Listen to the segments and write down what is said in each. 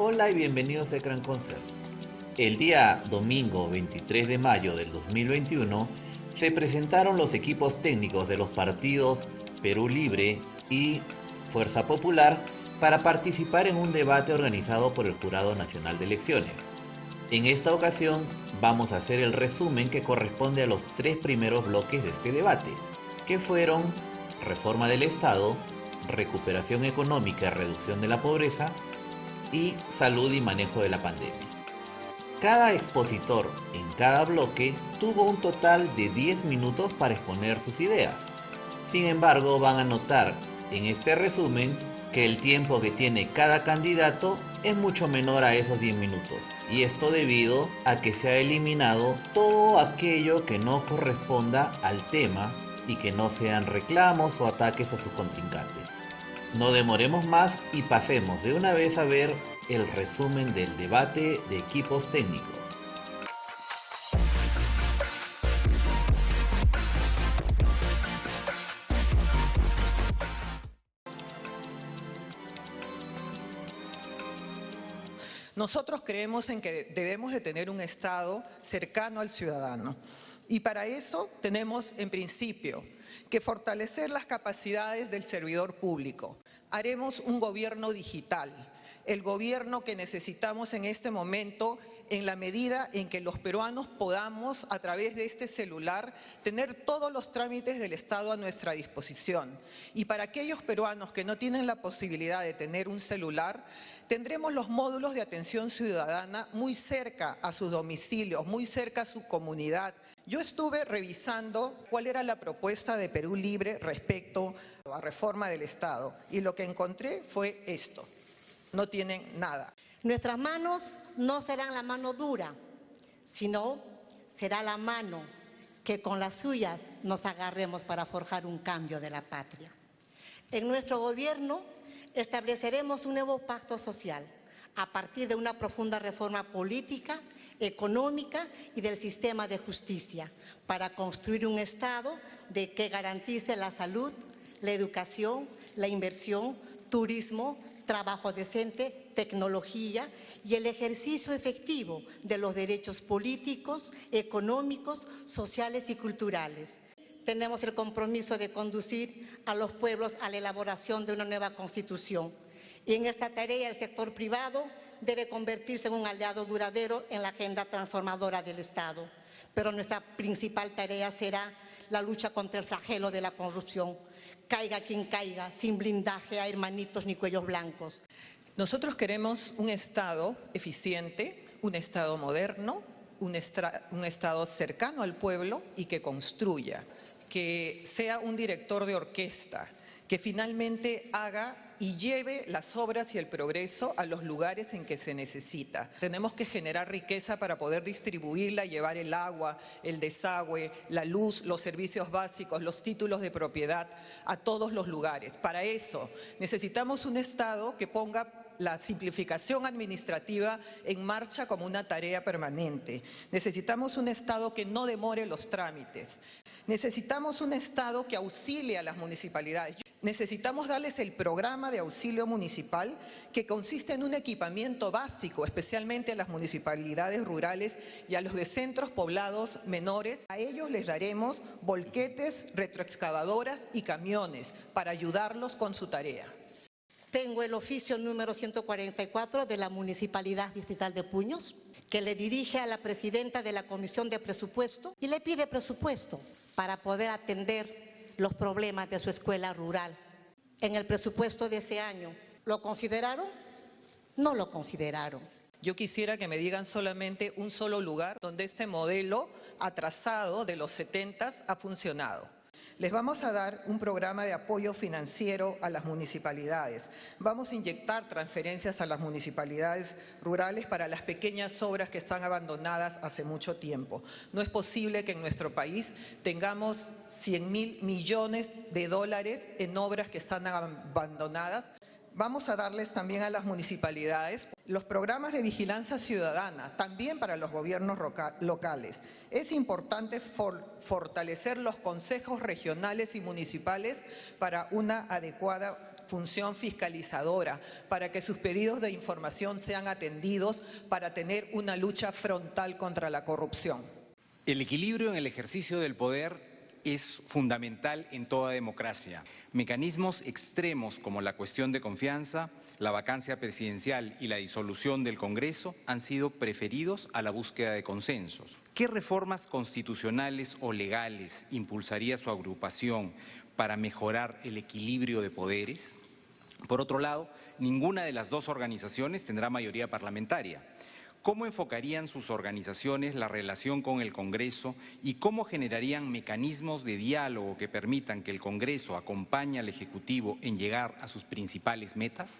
Hola y bienvenidos a Ecran Concert. El día domingo 23 de mayo del 2021 se presentaron los equipos técnicos de los partidos Perú Libre y Fuerza Popular para participar en un debate organizado por el Jurado Nacional de Elecciones. En esta ocasión vamos a hacer el resumen que corresponde a los tres primeros bloques de este debate, que fueron reforma del Estado, recuperación económica y reducción de la pobreza, y salud y manejo de la pandemia. Cada expositor en cada bloque tuvo un total de 10 minutos para exponer sus ideas. Sin embargo, van a notar en este resumen que el tiempo que tiene cada candidato es mucho menor a esos 10 minutos. Y esto debido a que se ha eliminado todo aquello que no corresponda al tema y que no sean reclamos o ataques a sus contrincantes. No demoremos más y pasemos de una vez a ver el resumen del debate de equipos técnicos. Nosotros creemos en que debemos de tener un Estado cercano al ciudadano. Y para eso tenemos, en principio, que fortalecer las capacidades del servidor público. Haremos un gobierno digital, el gobierno que necesitamos en este momento, en la medida en que los peruanos podamos, a través de este celular, tener todos los trámites del Estado a nuestra disposición. Y para aquellos peruanos que no tienen la posibilidad de tener un celular, tendremos los módulos de atención ciudadana muy cerca a sus domicilios, muy cerca a su comunidad. Yo estuve revisando cuál era la propuesta de Perú Libre respecto a reforma del Estado y lo que encontré fue esto. No tienen nada. Nuestras manos no serán la mano dura, sino será la mano que con las suyas nos agarremos para forjar un cambio de la patria. En nuestro gobierno estableceremos un nuevo pacto social a partir de una profunda reforma política, económica y del sistema de justicia para construir un Estado que garantice la salud, la educación, la inversión, turismo, trabajo decente, tecnología y el ejercicio efectivo de los derechos políticos, económicos, sociales y culturales. Tenemos el compromiso de conducir a los pueblos a la elaboración de una nueva Constitución. Y en esta tarea el sector privado debe convertirse en un aliado duradero en la agenda transformadora del Estado. Pero nuestra principal tarea será la lucha contra el flagelo de la corrupción. Caiga quien caiga, sin blindaje a hermanitos ni cuellos blancos. Nosotros queremos un Estado eficiente, un Estado moderno, un Estado cercano al pueblo y que construya, que sea un director de orquesta, que finalmente haga y lleve las obras y el progreso a los lugares en que se necesita. Tenemos que generar riqueza para poder distribuirla, llevar el agua, el desagüe, la luz, los servicios básicos, los títulos de propiedad a todos los lugares. Para eso necesitamos un Estado que ponga la simplificación administrativa en marcha como una tarea permanente. Necesitamos un Estado que no demore los trámites. Necesitamos un Estado que auxilie a las municipalidades. Necesitamos darles el programa de auxilio municipal que consiste en un equipamiento básico, especialmente a las municipalidades rurales y a los de centros poblados menores. A ellos les daremos volquetes, retroexcavadoras y camiones para ayudarlos con su tarea. Tengo el oficio número 144 de la Municipalidad Distrital de Puños, que le dirige a la presidenta de la Comisión de Presupuesto y le pide presupuesto para poder atender los problemas de su escuela rural. En el presupuesto de ese año, ¿lo consideraron? No lo consideraron. Yo quisiera que me digan solamente un solo lugar donde este modelo atrasado de los 70 ha funcionado. Les vamos a dar un programa de apoyo financiero a las municipalidades. Vamos a inyectar transferencias a las municipalidades rurales para las pequeñas obras que están abandonadas hace mucho tiempo. No es posible que en nuestro país tengamos 100.000 millones de dólares en obras que están abandonadas. Vamos a darles también a las municipalidades los programas de vigilancia ciudadana, también para los gobiernos locales. Es importante fortalecer los consejos regionales y municipales para una adecuada función fiscalizadora, para que sus pedidos de información sean atendidos, para tener una lucha frontal contra la corrupción. El equilibrio en el ejercicio del poder es fundamental en toda democracia. Mecanismos extremos como la cuestión de confianza, la vacancia presidencial y la disolución del Congreso han sido preferidos a la búsqueda de consensos. ¿Qué reformas constitucionales o legales impulsaría su agrupación para mejorar el equilibrio de poderes? Por otro lado, ninguna de las dos organizaciones tendrá mayoría parlamentaria. ¿Cómo enfocarían sus organizaciones la relación con el Congreso y cómo generarían mecanismos de diálogo que permitan que el Congreso acompañe al Ejecutivo en llegar a sus principales metas?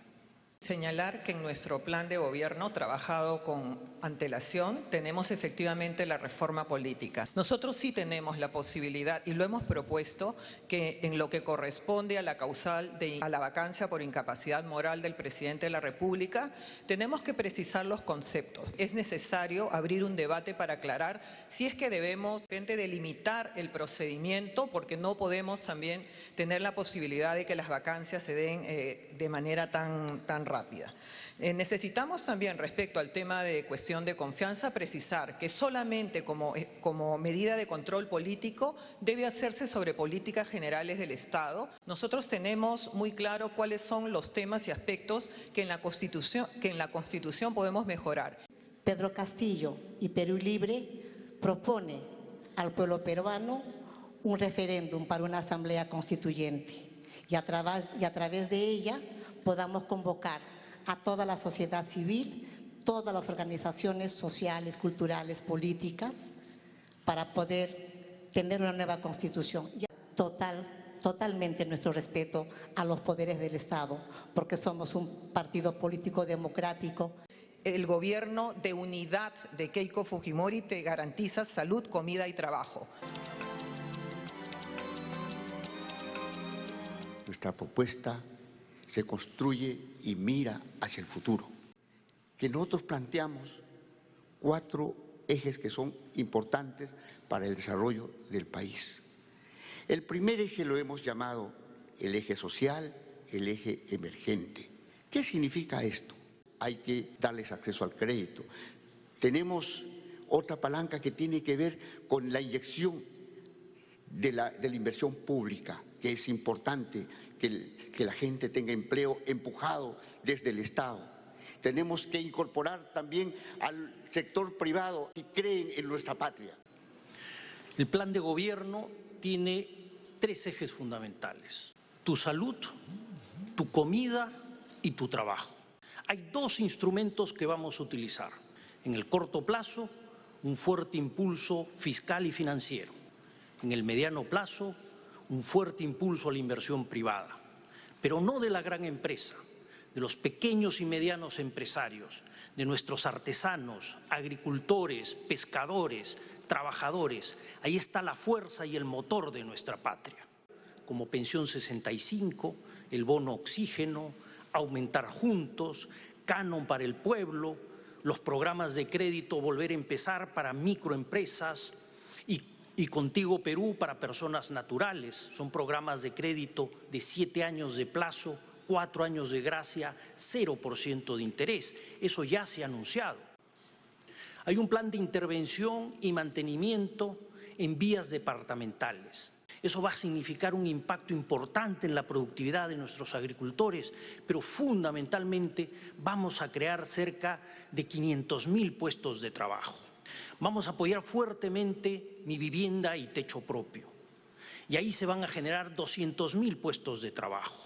Señalar que en nuestro plan de gobierno, trabajado con antelación, tenemos efectivamente la reforma política. Nosotros sí tenemos la posibilidad, y lo hemos propuesto, que en lo que corresponde a la causal a la vacancia por incapacidad moral del presidente de la República, tenemos que precisar los conceptos. Es necesario abrir un debate para aclarar si es que debemos delimitar el procedimiento, porque no podemos también tener la posibilidad de que las vacancias se den de manera tan rápida. Necesitamos también, respecto al tema de cuestión de confianza, precisar que solamente como medida de control político debe hacerse sobre políticas generales del Estado. Nosotros tenemos muy claro cuáles son los temas y aspectos que en la Constitución podemos mejorar. Pedro Castillo y Perú Libre propone al pueblo peruano un referéndum para una asamblea constituyente y a través de ella podamos convocar a toda la sociedad civil, todas las organizaciones sociales, culturales, políticas, para poder tener una nueva constitución. Totalmente nuestro respeto a los poderes del Estado, porque somos un partido político democrático. El gobierno de unidad de Keiko Fujimori te garantiza salud, comida y trabajo. Nuestra propuesta se construye y mira hacia el futuro. Que nosotros planteamos 4 ejes que son importantes para el desarrollo del país. El primer eje lo hemos llamado el eje social, el eje emergente. ¿Qué significa esto? Hay que darles acceso al crédito. Tenemos otra palanca que tiene que ver con la inyección de la inversión pública, que es importante que la gente tenga empleo empujado desde el Estado. Tenemos que incorporar también al sector privado que creen en nuestra patria. El plan de gobierno tiene 3 ejes fundamentales: tu salud, tu comida y tu trabajo. Hay 2 instrumentos que vamos a utilizar. En el corto plazo, un fuerte impulso fiscal y financiero. En el mediano plazo, un fuerte impulso a la inversión privada, pero no de la gran empresa, de los pequeños y medianos empresarios, de nuestros artesanos, agricultores, pescadores, trabajadores. Ahí está la fuerza y el motor de nuestra patria. Como Pensión 65, el bono oxígeno, aumentar juntos, canon para el pueblo, los programas de crédito Volver a Empezar para microempresas y Contigo Perú para personas naturales. Son programas de crédito de 7 años de plazo, 4 años de gracia, 0% de interés. Eso ya se ha anunciado. Hay un plan de intervención y mantenimiento en vías departamentales. Eso va a significar un impacto importante en la productividad de nuestros agricultores, pero fundamentalmente vamos a crear cerca de 500.000 puestos de trabajo. Vamos a apoyar fuertemente Mi Vivienda y Techo Propio. Y ahí se van a generar 200.000 puestos de trabajo.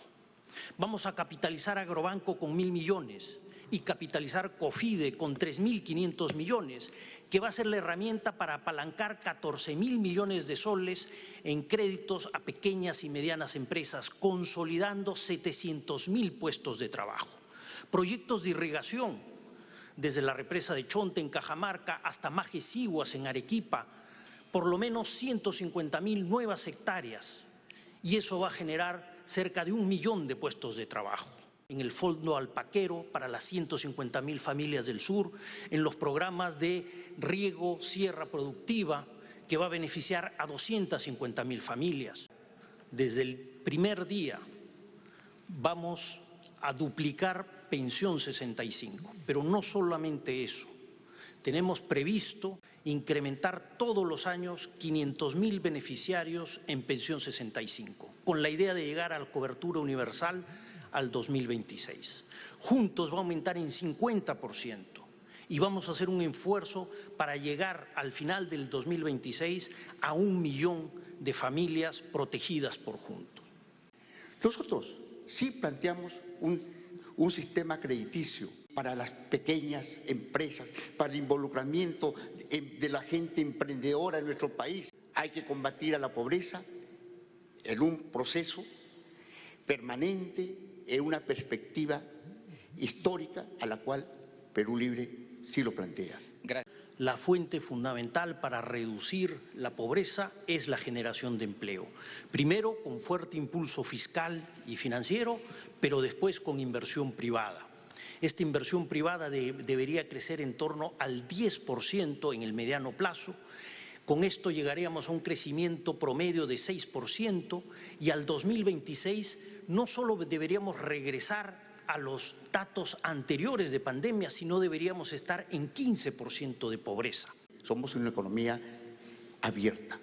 Vamos a capitalizar Agrobanco con 1.000 millones y capitalizar COFIDE con 3.500 millones, que va a ser la herramienta para apalancar 14.000 millones de soles en créditos a pequeñas y medianas empresas, consolidando 700.000 puestos de trabajo. Proyectos de irrigación, desde la represa de Chonte en Cajamarca hasta Majesiguas en Arequipa, por lo menos 150.000 nuevas hectáreas, y eso va a generar cerca de 1 millón de puestos de trabajo. En el Fondo Alpaquero para las 150.000 familias del sur, en los programas de riego, sierra productiva, que va a beneficiar a 250.000 familias. Desde el primer día Vamos a duplicar Pensión 65, pero no solamente eso. Tenemos previsto incrementar todos los años 500.000 beneficiarios en Pensión 65, con la idea de llegar a la cobertura universal al 2026. Juntos va a aumentar en 50% y vamos a hacer un esfuerzo para llegar al final del 2026 a 1 millón de familias protegidas por Juntos. Nosotros sí planteamos un sistema crediticio para las pequeñas empresas, para el involucramiento de la gente emprendedora en nuestro país. Hay que combatir a la pobreza en un proceso permanente, en una perspectiva histórica a la cual Perú Libre sí lo plantea. La fuente fundamental para reducir la pobreza es la generación de empleo. Primero con fuerte impulso fiscal y financiero, pero después con inversión privada. Esta inversión privada debería crecer en torno al 10% en el mediano plazo. Con esto llegaríamos a un crecimiento promedio de 6% y al 2026 no solo deberíamos regresar a los datos anteriores de pandemia, sino deberíamos estar en 15% de pobreza. Somos una economía abierta,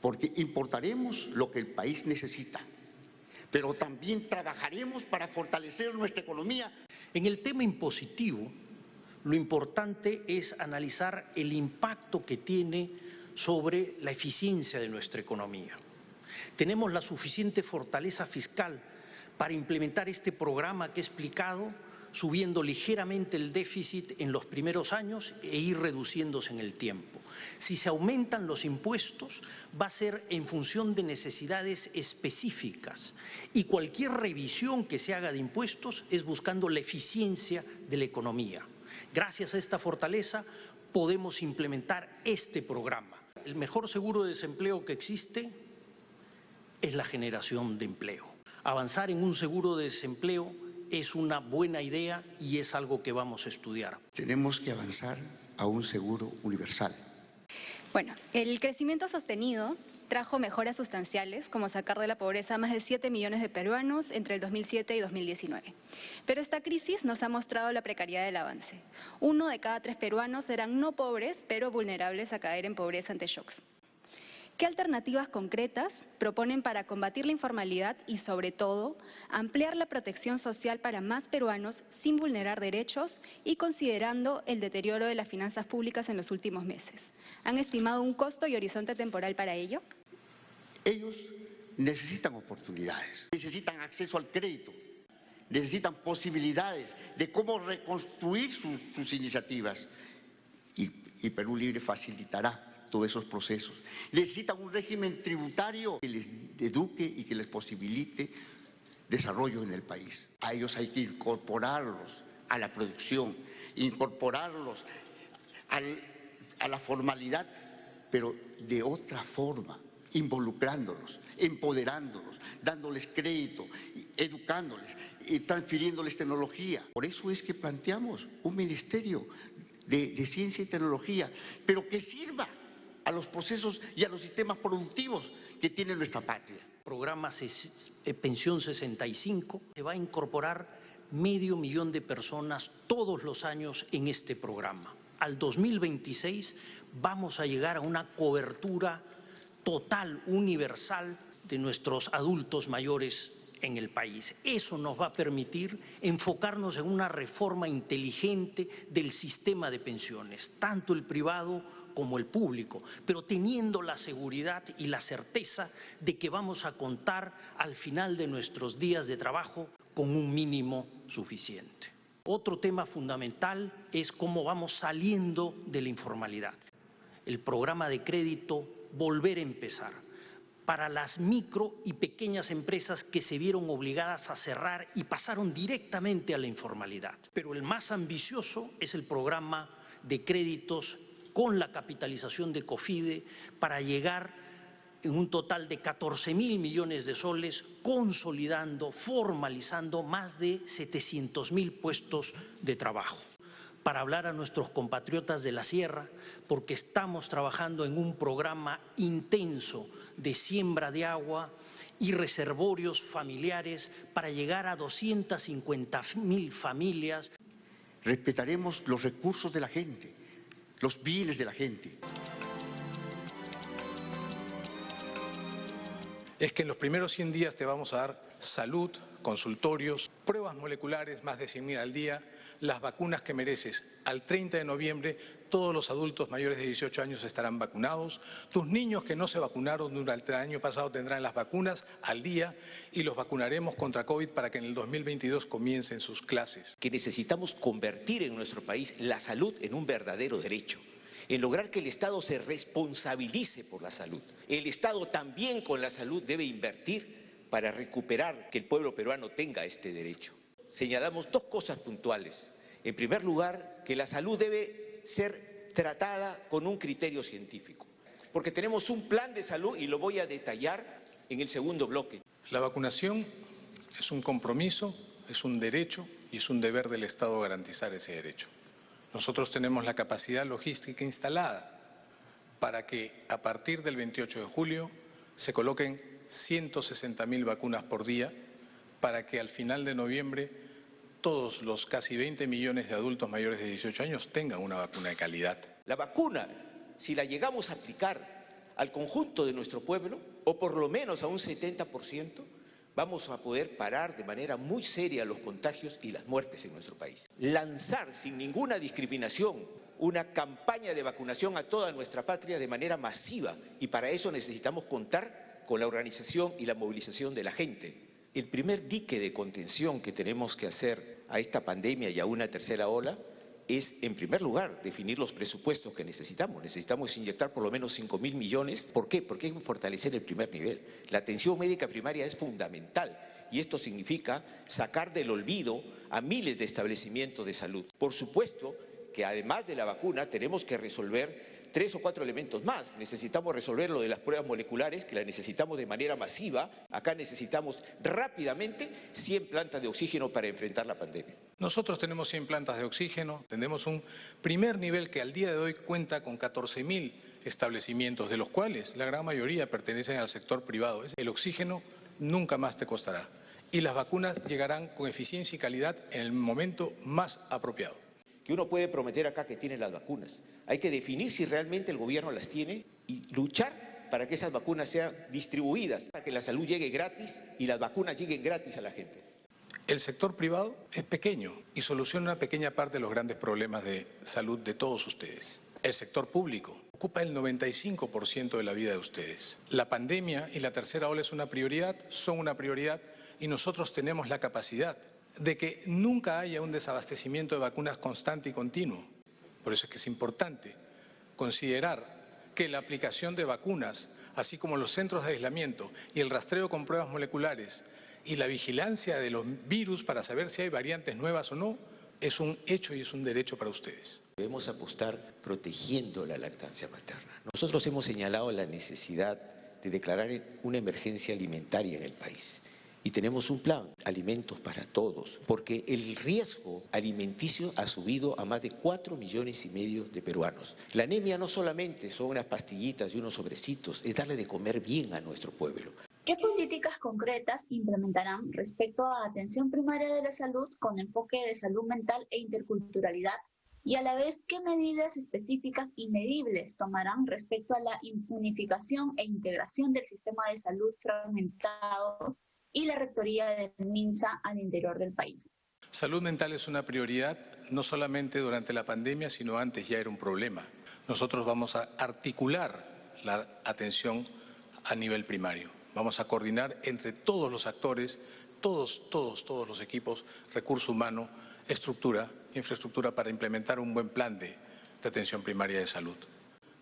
porque importaremos lo que el país necesita, pero también trabajaremos para fortalecer nuestra economía. En el tema impositivo, lo importante es analizar el impacto que tiene sobre la eficiencia de nuestra economía. Tenemos la suficiente fortaleza fiscal para implementar este programa que he explicado, subiendo ligeramente el déficit en los primeros años e ir reduciéndose en el tiempo. Si se aumentan los impuestos, va a ser en función de necesidades específicas y cualquier revisión que se haga de impuestos es buscando la eficiencia de la economía. Gracias a esta fortaleza podemos implementar este programa. El mejor seguro de desempleo que existe es la generación de empleo. Avanzar en un seguro de desempleo es una buena idea y es algo que vamos a estudiar. Tenemos que avanzar a un seguro universal. Bueno, el crecimiento sostenido trajo mejoras sustanciales, como sacar de la pobreza a más de 7 millones de peruanos entre el 2007 y 2019. Pero esta crisis nos ha mostrado la precariedad del avance. 1 de cada 3 peruanos eran no pobres, pero vulnerables a caer en pobreza ante shocks. ¿Qué alternativas concretas proponen para combatir la informalidad y, sobre todo, ampliar la protección social para más peruanos sin vulnerar derechos y considerando el deterioro de las finanzas públicas en los últimos meses? ¿Han estimado un costo y horizonte temporal para ello? Ellos necesitan oportunidades, necesitan acceso al crédito, necesitan posibilidades de cómo reconstruir sus iniciativas y Perú Libre facilitará todos esos procesos. Necesitan un régimen tributario que les eduque y que les posibilite desarrollo en el país. A ellos hay que incorporarlos a la producción, incorporarlos a la formalidad, pero de otra forma, involucrándolos, empoderándolos, dándoles crédito, educándoles, transfiriéndoles tecnología. Por eso es que planteamos un ministerio de ciencia y tecnología, pero que sirva a los procesos y a los sistemas productivos que tiene nuestra patria. Programa Pensión 65, se va a incorporar 500.000 de personas todos los años en este programa. Al 2026 vamos a llegar a una cobertura total, universal, de nuestros adultos mayores en el país. Eso nos va a permitir enfocarnos en una reforma inteligente del sistema de pensiones, tanto el privado como el público, pero teniendo la seguridad y la certeza de que vamos a contar al final de nuestros días de trabajo con un mínimo suficiente. Otro tema fundamental es cómo vamos saliendo de la informalidad. El programa de crédito Volver a Empezar, para las micro y pequeñas empresas que se vieron obligadas a cerrar y pasaron directamente a la informalidad. Pero el más ambicioso es el programa de créditos con la capitalización de COFIDE para llegar en un total de 14.000 millones de soles, consolidando, formalizando más de 700.000 puestos de trabajo. Para hablar a nuestros compatriotas de la sierra, porque estamos trabajando en un programa intenso de siembra de agua y reservorios familiares para llegar a 250.000 familias. Respetaremos los recursos de la gente, los bienes de la gente. Es que en los primeros 100 días te vamos a dar salud, consultorios, pruebas moleculares, más de 100.000 al día, las vacunas que mereces. Al 30 de noviembre todos los adultos mayores de 18 años estarán vacunados. Tus niños que no se vacunaron durante el año pasado tendrán las vacunas al día y los vacunaremos contra COVID para que en el 2022 comiencen sus clases. Que necesitamos convertir en nuestro país la salud en un verdadero derecho, en lograr que el Estado se responsabilice por la salud. El Estado también con la salud debe invertir para recuperar que el pueblo peruano tenga este derecho. Señalamos dos cosas puntuales. En primer lugar, que la salud debe ser tratada con un criterio científico, porque tenemos un plan de salud y lo voy a detallar en el segundo bloque. La vacunación es un compromiso, es un derecho y es un deber del Estado garantizar ese derecho. Nosotros tenemos la capacidad logística instalada para que a partir del 28 de julio se coloquen 160.000 vacunas por día para que al final de noviembre todos los casi 20 millones de adultos mayores de 18 años tengan una vacuna de calidad. La vacuna, si la llegamos a aplicar al conjunto de nuestro pueblo, o por lo menos a un 70%, vamos a poder parar de manera muy seria los contagios y las muertes en nuestro país. Lanzar sin ninguna discriminación una campaña de vacunación a toda nuestra patria de manera masiva, y para eso necesitamos contar con la organización y la movilización de la gente. El primer dique de contención que tenemos que hacer a esta pandemia y a una tercera ola es, en primer lugar, definir los presupuestos que necesitamos. Necesitamos inyectar por lo menos 5.000 millones. ¿Por qué? Porque hay que fortalecer el primer nivel. La atención médica primaria es fundamental y esto significa sacar del olvido a miles de establecimientos de salud. Por supuesto que además de la vacuna tenemos que resolver 3 o 4 elementos más. Necesitamos resolver lo de las pruebas moleculares, que las necesitamos de manera masiva. Acá necesitamos rápidamente 100 plantas de oxígeno para enfrentar la pandemia. Nosotros tenemos 100 plantas de oxígeno, tenemos un primer nivel que al día de hoy cuenta con 14.000 establecimientos, de los cuales la gran mayoría pertenecen al sector privado. El oxígeno nunca más te costará y las vacunas llegarán con eficiencia y calidad en el momento más apropiado. Que uno puede prometer acá que tiene las vacunas. Hay que definir si realmente el gobierno las tiene y luchar para que esas vacunas sean distribuidas, para que la salud llegue gratis y las vacunas lleguen gratis a la gente. El sector privado es pequeño y soluciona una pequeña parte de los grandes problemas de salud de todos ustedes. El sector público ocupa el 95% de la vida de ustedes. La pandemia y la tercera ola es una prioridad, son una prioridad y nosotros tenemos la capacidad de que nunca haya un desabastecimiento de vacunas constante y continuo. Por eso es que es importante considerar que la aplicación de vacunas, así como los centros de aislamiento y el rastreo con pruebas moleculares y la vigilancia de los virus para saber si hay variantes nuevas o no, es un hecho y es un derecho para ustedes. Debemos apostar protegiendo la lactancia materna. Nosotros hemos señalado la necesidad de declarar una emergencia alimentaria en el país. Y tenemos un plan, alimentos para todos, porque el riesgo alimenticio ha subido a más de 4,5 millones de peruanos. La anemia no solamente son unas pastillitas y unos sobrecitos, es darle de comer bien a nuestro pueblo. ¿Qué políticas concretas implementarán respecto a atención primaria de la salud con enfoque de salud mental e interculturalidad? Y a la vez, ¿qué medidas específicas y medibles tomarán respecto a la unificación e integración del sistema de salud fragmentado y la rectoría del MINSA al interior del país? Salud mental es una prioridad, no solamente durante la pandemia, sino antes ya era un problema. Nosotros vamos a articular la atención a nivel primario. Vamos a coordinar entre todos los actores, todos los equipos, recurso humano, estructura, infraestructura para implementar un buen plan de atención primaria de salud.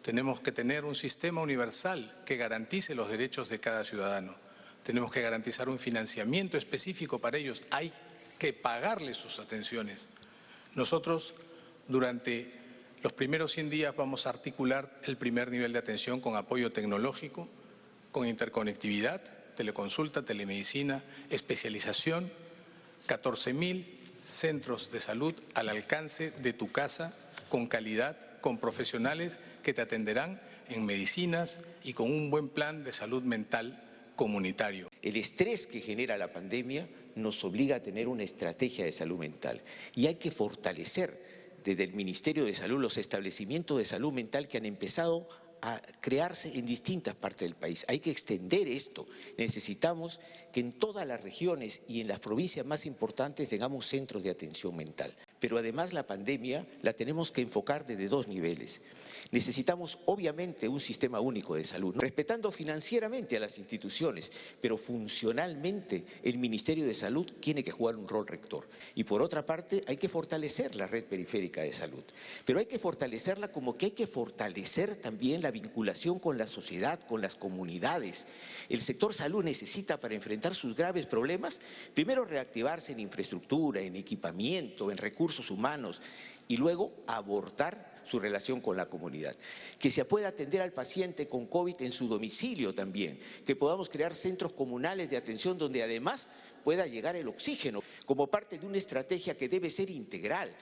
Tenemos que tener un sistema universal que garantice los derechos de cada ciudadano. Tenemos que garantizar un financiamiento específico para ellos. Hay que pagarles sus atenciones. Nosotros, durante los primeros 100 días, vamos a articular el primer nivel de atención con apoyo tecnológico, con interconectividad, teleconsulta, telemedicina, especialización, 14.000 centros de salud al alcance de tu casa, con calidad, con profesionales que te atenderán en medicinas y con un buen plan de salud mental comunitario. El estrés que genera la pandemia nos obliga a tener una estrategia de salud mental y hay que fortalecer desde el Ministerio de Salud los establecimientos de salud mental que han empezado a crearse en distintas partes del país. Hay que extender esto. Necesitamos que en todas las regiones y en las provincias más importantes tengamos centros de atención mental. Pero además la pandemia la tenemos que enfocar desde dos niveles. Necesitamos obviamente un sistema único de salud, respetando financieramente a las instituciones, pero funcionalmente el Ministerio de Salud tiene que jugar un rol rector. Y por otra parte hay que fortalecer la red periférica de salud, pero hay que fortalecerla como que hay que fortalecer también la vinculación con la sociedad, con las comunidades. El sector salud necesita para enfrentar sus graves problemas, primero reactivarse en infraestructura, en equipamiento, en recursos humanos y luego abordar su relación con la comunidad. Que se pueda atender al paciente con COVID en su domicilio también, que podamos crear centros comunales de atención donde además pueda llegar el oxígeno como parte de una estrategia que debe ser integral.